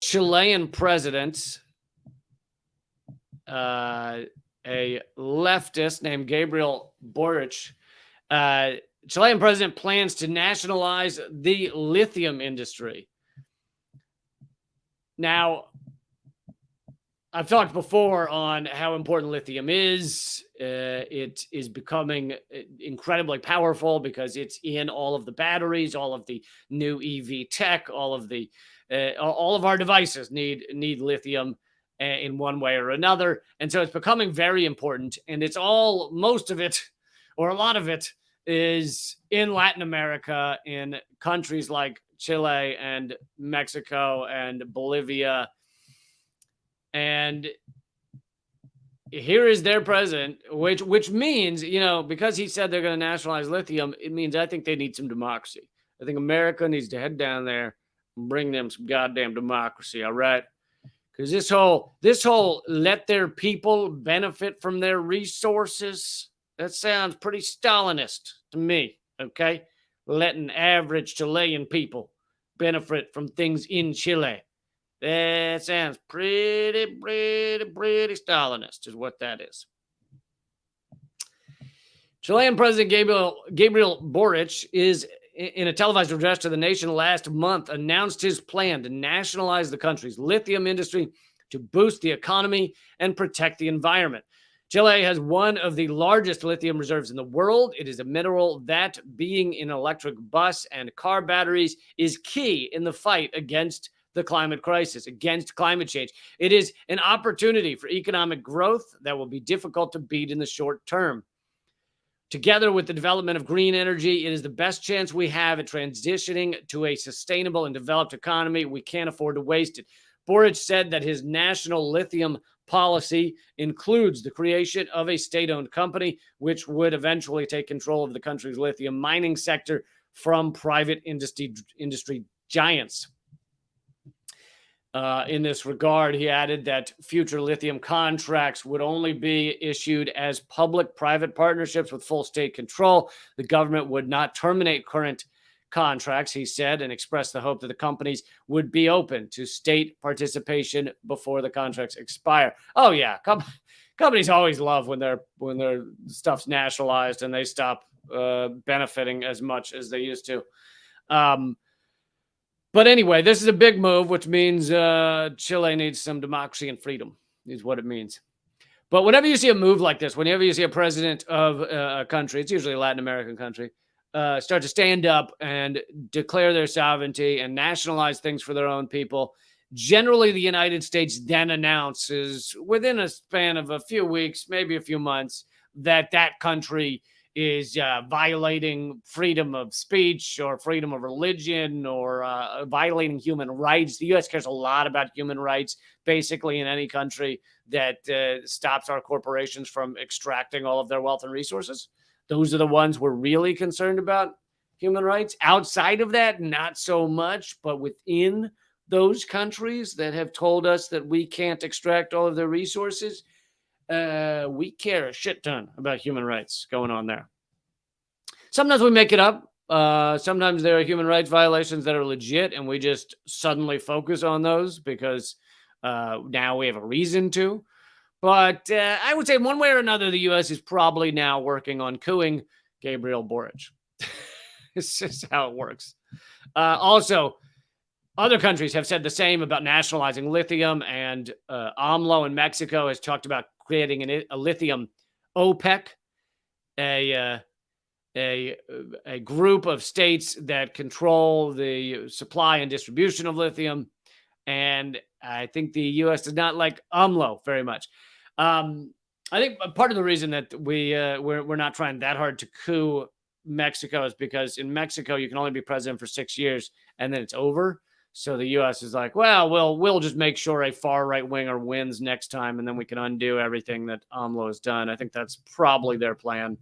Chilean president, a leftist named Gabriel Boric, Chilean president plans to nationalize the lithium industry. Now, I've talked before on how important lithium is. It is becoming incredibly powerful because it's in all of the batteries, all of the new EV tech, all of our devices need lithium in one way or another, and so it's becoming very important. And it's all most of it, or a lot of it, is in Latin America, in countries like Chile and Mexico and Bolivia. And here is their president, which means, because he said they're going to nationalize lithium, it means I think they need some democracy. I think America needs to head down there and bring them some goddamn democracy, all right? Because this whole let their people benefit from their resources, that sounds pretty Stalinist to me, okay? Letting average Chilean people benefit from things in Chile. That sounds pretty Stalinist, is what that is. Chilean President Gabriel Boric is, in a televised address to the nation last month, announced his plan to nationalize the country's lithium industry to boost the economy and protect the environment. Chile has one of the largest lithium reserves in the world. It is a mineral that, being in electric bus and car batteries, is key in the fight against the climate crisis, against climate change. It is an opportunity for economic growth that will be difficult to beat in the short term. Together with the development of green energy, it is the best chance we have at transitioning to a sustainable and developed economy. We can't afford to waste it. Boric said that his national lithium policy includes the creation of a state-owned company, which would eventually take control of the country's lithium mining sector from private industry giants. In this regard, he added that future lithium contracts would only be issued as public-private partnerships with full state control. The government would not terminate current contracts, he said, and expressed the hope that the companies would be open to state participation before the contracts expire. Oh yeah, companies always love when their stuff's nationalized and they stop benefiting as much as they used to. But anyway, this is a big move, which means Chile needs some democracy and freedom, is what it means. But whenever you see a move like this, whenever you see a president of a country, it's usually a Latin American country, start to stand up and declare their sovereignty and nationalize things for their own people, generally the United States then announces within a span of a few weeks, maybe a few months, that country is violating freedom of speech or freedom of religion or violating human rights. The U.S. cares a lot about human rights, basically in any country that stops our corporations from extracting all of their wealth and resources. Those are the ones we're really concerned about, human rights. Outside of that, not so much, but within those countries that have told us that we can't extract all of their resources, we care a shit ton about human rights going on there. Sometimes we make it up. Sometimes there are human rights violations that are legit, and we just suddenly focus on those because now we have a reason to. But I would say one way or another, the U.S. is probably now working on cooing Gabriel Boric. It's just how it works. Also, other countries have said the same about nationalizing lithium, and AMLO in Mexico has talked about creating a lithium OPEC, a group of states that control the supply and distribution of lithium. And I think the U.S. does not like AMLO very much. I think part of the reason that we're not trying that hard to coup Mexico is because in Mexico you can only be president for 6 years and then it's over. So the U.S. is like, well, we'll just make sure a far right winger wins next time, and then we can undo everything that AMLO has done. I think that's probably their plan.